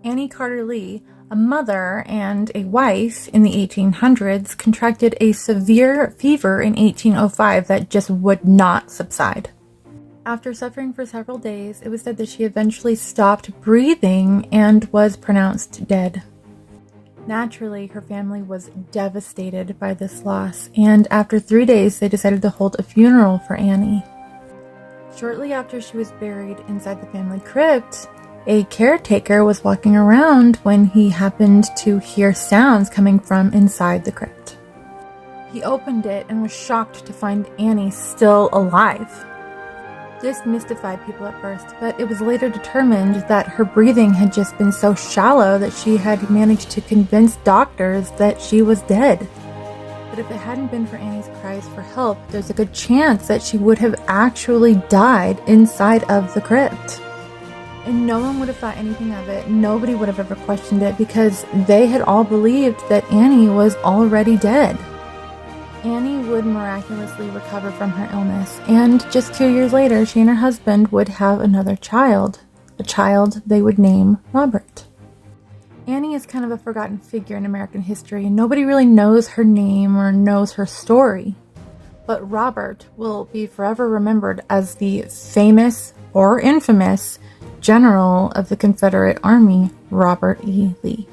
Annie Carter Lee, a mother and a wife in the 1800s, contracted a severe fever in 1805 that just would not subside. After suffering for several days, it was said that she eventually stopped breathing and was pronounced dead. Naturally, her family was devastated by this loss, and after 3 days, they decided to hold a funeral for Annie. Shortly after she was buried inside the family crypt, a caretaker was walking around when he happened to hear sounds coming from inside the crypt. He opened it and was shocked to find Annie still alive. This mystified people at first, but it was later determined that her breathing had just been so shallow that she had managed to convince doctors that she was dead. But if it hadn't been for Annie's cries for help, there's a good chance that she would have actually died inside of the crypt. And no one would have thought anything of it. Nobody would have ever questioned it because they had all believed that Annie was already dead. Annie would miraculously recover from her illness, and just 2 years later, she and her husband would have another child, a child they would name Robert. Annie is kind of a forgotten figure in American history, and nobody really knows her name or knows her story. But Robert will be forever remembered as the famous or infamous General of the Confederate Army, Robert E. Lee.